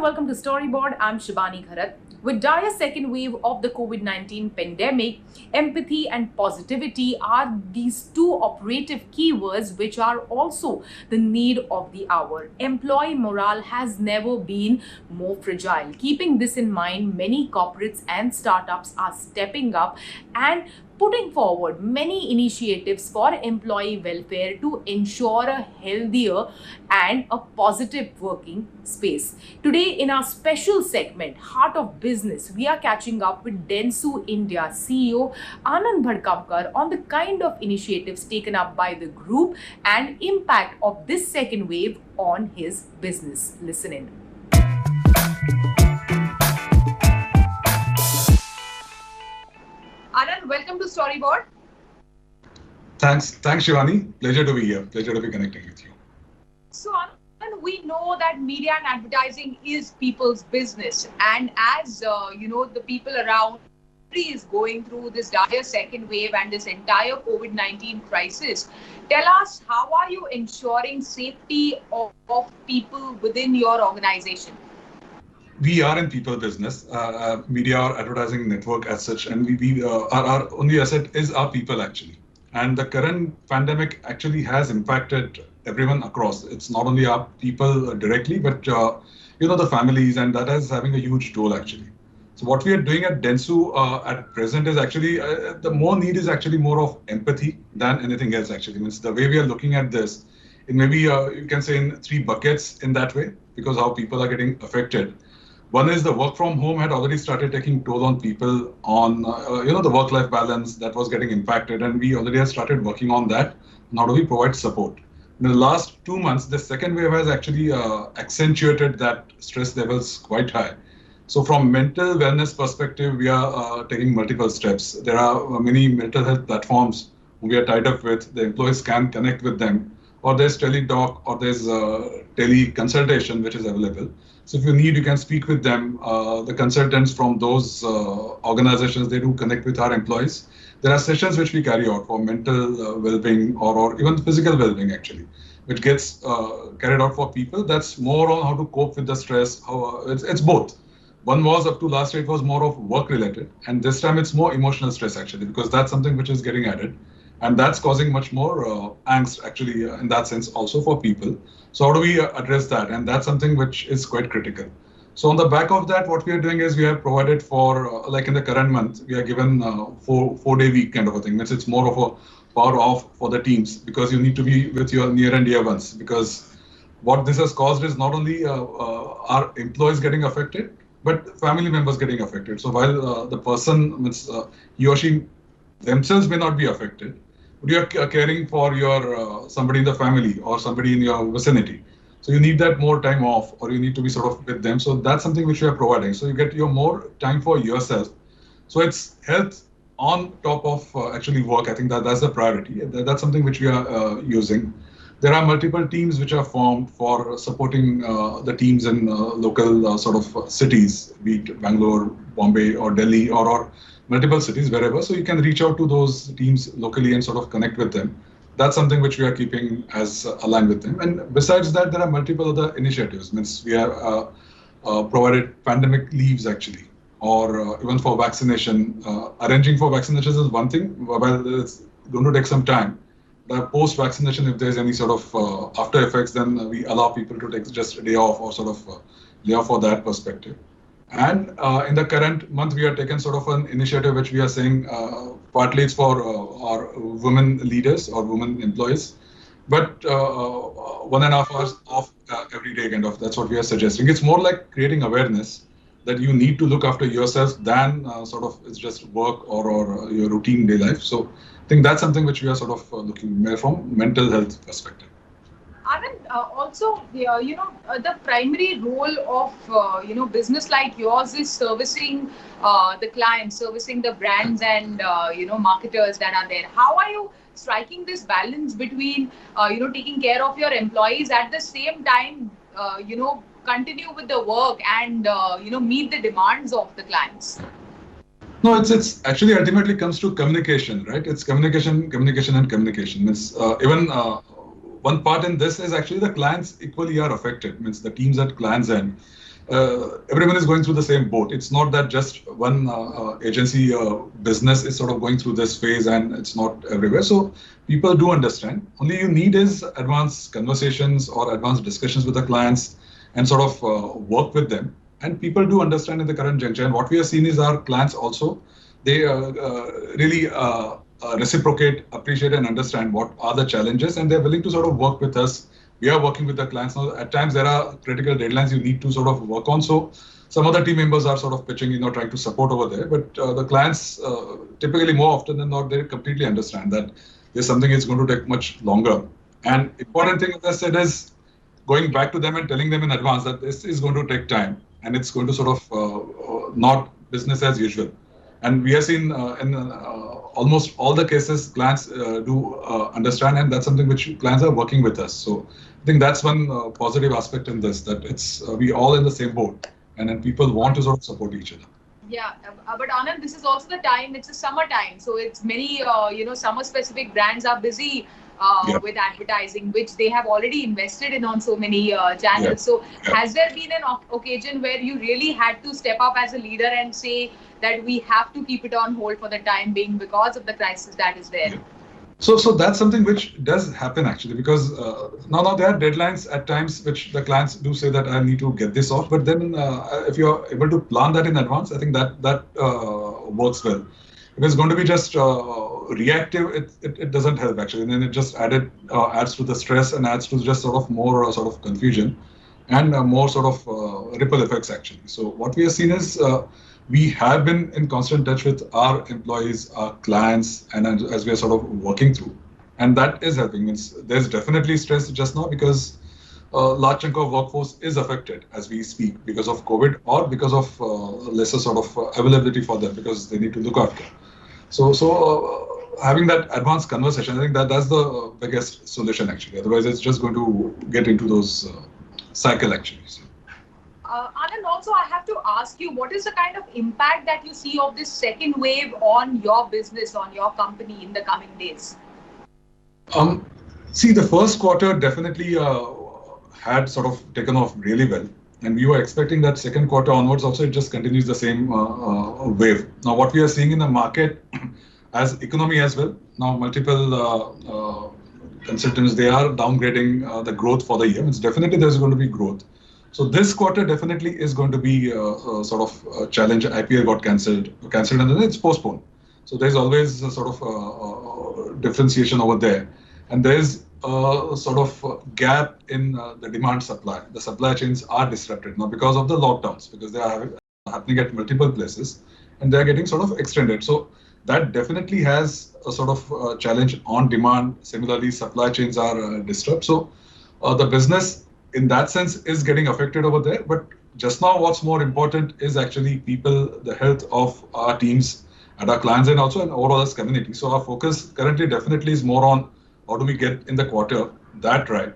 and welcome to Storyboard. I'm Shibani Gharat. With dire second wave of the COVID-19 pandemic, empathy and positivity are these two operative keywords which are also the need of the hour. Employee morale has never been more fragile. Keeping this in mind, many corporates and startups are stepping up and putting forward many initiatives for employee welfare to ensure a healthier and a positive working space. Today, in our special segment, Heart of Business, we are catching up with Dentsu India CEO Anand Bhadkamkar on the kind of initiatives taken up by the group and impact of this second wave on his business. Listen in. Anand, welcome to Storyboard. Thanks, Shivani. Pleasure to be here. Pleasure to be connecting with you. So, Anand, we know that media and advertising is people's business, and as the people around is going through this dire second wave and this entire COVID-19 crisis. Tell us, how are you ensuring safety of people within your organization? We are in people business, media or advertising network as such, and our only asset is our people actually. And the current pandemic actually has impacted everyone across. It's not only our people directly, but the families, and that is having a huge role actually. So what we are doing at Dentsu at present is actually the more need is actually more of empathy than anything else actually. Means the way we are looking at this, it maybe you can say in three buckets in that way, because how people are getting affected. One is the work from home had already started taking toll on people on, the work-life balance that was getting impacted. And we already have started working on that. How do we provide support? In the last 2 months, the second wave has actually accentuated that stress levels quite high. So from mental wellness perspective, we are taking multiple steps. There are many mental health platforms we are tied up with. The employees can connect with them, or there's teledoc, or there's tele-consultation, which is available. So if you need, you can speak with them. The consultants from those organizations, they do connect with our employees. There are sessions which we carry out for mental well-being or even physical well-being actually, which gets carried out for people. That's more on how to cope with the stress. How it's both. One was up to last year, it was more of work related. And this time it's more emotional stress actually, because that's something which is getting added. And that's causing much more angst actually in that sense also for people. So how do we address that? And that's something which is quite critical. So on the back of that, what we are doing is we have provided for, like in the current month, we are given 4-day week kind of a thing. Means it's more of a power off for the teams, because you need to be with your near and dear ones. Because what this has caused is not only our employees getting affected, but family members getting affected. So while the person, he or she themselves may not be affected, but you're caring for your somebody in the family or somebody in your vicinity. So you need that more time off, or you need to be sort of with them. So that's something which we are providing. So you get your more time for yourself. So it's health on top of actually work. I think that's the priority. That's something which we are using. There are multiple teams which are formed for supporting the teams in local sort of cities, be it Bangalore, Bombay, or Delhi, or multiple cities, wherever. So you can reach out to those teams locally and sort of connect with them. That's something which we are keeping as aligned with them. And besides that, there are multiple other initiatives. Means we have provided pandemic leaves actually, or even for vaccination. Arranging for vaccinations is one thing, well, it's going to take some time. The post-vaccination, if there's any sort of after effects, then we allow people to take just a day off or sort of lay off for that perspective. And in the current month, we are taking sort of an initiative which we are saying partly it's for our women leaders or women employees, but 1.5 hours off every day kind of, that's what we are suggesting. It's more like creating awareness that you need to look after yourself than sort of it's just work or your routine day life. So I think that's something which we are sort of looking more from mental health perspective. Anand, also, the primary role of, business like yours is servicing the clients, servicing the brands and, marketers that are there. How are you striking this balance between, taking care of your employees at the same time, continue with the work and, meet the demands of the clients? No, it's actually ultimately comes to communication, right? It's communication, and communication. It's even one part in this is actually the clients equally are affected. Means the teams at clients end. everyone is going through the same boat. It's not that just one agency business is sort of going through this phase and it's not everywhere. So people do understand. Only you need is advanced conversations or advanced discussions with the clients and sort of work with them. And people do understand in the current juncture. And what we have seen is our clients also, they really reciprocate, appreciate, and understand what are the challenges, and they're willing to sort of work with us. We are working with the clients now. At times, there are critical deadlines you need to sort of work on. So some of the team members are sort of pitching, trying to support over there. But the clients, typically more often than not, they completely understand that there's something that's going to take much longer. And important thing, as I said, is going back to them and telling them in advance that this is going to take time and it's going to sort of not business as usual. And we have seen in almost all the cases, clients do understand, and that's something which clients are working with us. So I think that's one positive aspect in this, that it's we all in the same boat, and then people want to sort of support each other. Yeah, but Anand, this is also the time, it's a summer time. So it's many, summer specific brands are busy with advertising, which they have already invested in on so many channels. Yeah. So has there been an occasion where you really had to step up as a leader and say that we have to keep it on hold for the time being because of the crisis that is there? Yeah. So that's something which does happen actually, because now there are deadlines at times which the clients do say that I need to get this off. But then if you're able to plan that in advance, I think that works well. If it's going to be just reactive, it doesn't help actually. And then it just adds to the stress and adds to just sort of more sort of confusion and more sort of ripple effects actually. So what we have seen is we have been in constant touch with our employees, our clients, and as we are sort of working through. And that is helping. There's definitely stress just now because a large chunk of workforce is affected as we speak because of COVID or because of lesser sort of availability for them because they need to look after. So having that advanced conversation, I think that's the biggest solution actually. Otherwise, it's just going to get into those cycle actually. So. Anand, also I have to ask you, what is the kind of impact that you see of this second wave on your business, on your company in the coming days? See, the first quarter definitely had sort of taken off really well. And we were expecting that second quarter onwards also it just continues the same wave. Now, what we are seeing in the market as economy as well, now multiple consultants, they are downgrading the growth for the year. It's definitely there's going to be growth. So this quarter definitely is going to be sort of a challenge. IPL got cancelled and then it's postponed. So there's always a sort of differentiation over there. And there's a sort of gap in the demand supply. The supply chains are disrupted now because of the lockdowns, because they are happening at multiple places and they're getting sort of extended. So that definitely has a sort of challenge on demand. Similarly, supply chains are disrupted. So the business in that sense is getting affected over there. But just now what's more important is actually people, the health of our teams and our clients and also in overall as community. So our focus currently definitely is more on how do we get in the quarter that right.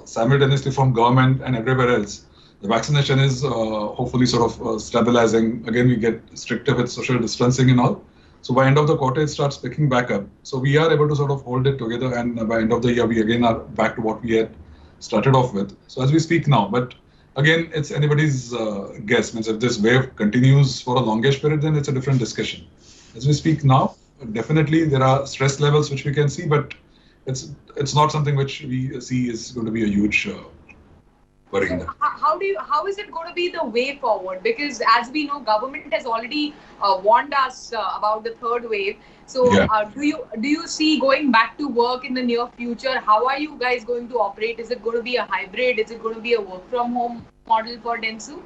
Simultaneously from government and everywhere else, the vaccination is hopefully sort of stabilizing. Again, we get stricter with social distancing and all. So by end of the quarter, it starts picking back up. So we are able to sort of hold it together, and by end of the year, we again are back to what we had started off with. So as we speak now, but again, it's anybody's guess. Means if this wave continues for a longish period, then it's a different discussion. As we speak now, definitely there are stress levels which we can see, but it's not something which we see is going to be a huge worrying. So how is it going to be the way forward? Because as we know, government has already warned us about the third wave. So do you see going back to work in the near future? How are you guys going to operate? Is it going to be a hybrid? Is it going to be a work from home model for Dentsu?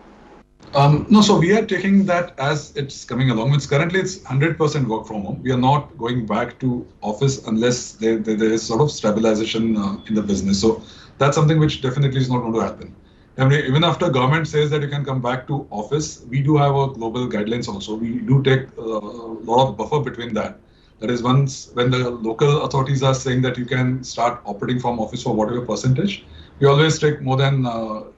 No, so we are taking that as it's coming along. Currently it's 100% work from home. We are not going back to office unless there is sort of stabilization in the business. So that's something which definitely is not going to happen. I mean, even after government says that you can come back to office, we do have a global guidelines also. We do take a lot of buffer between that. That is, once when the local authorities are saying that you can start operating from office for whatever percentage, we always take more than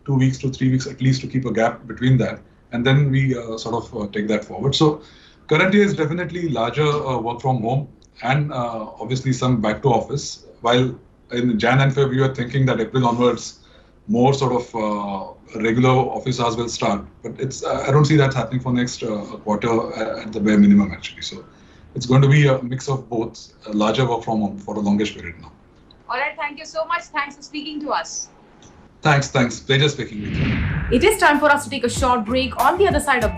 2 weeks to 3 weeks at least to keep a gap between that. And then we sort of take that forward. So currently is definitely larger work from home and obviously some back to office. While in Jan and Feb, we were thinking that April onwards, more sort of regular office hours will start. But it's I don't see that happening for next quarter at the bare minimum actually. So it's going to be a mix of both, larger work from home for the longest period now. All right, thank you so much. Thanks for speaking to us. Thanks. Pleasure speaking with you. It is time for us to take a short break. On the other side of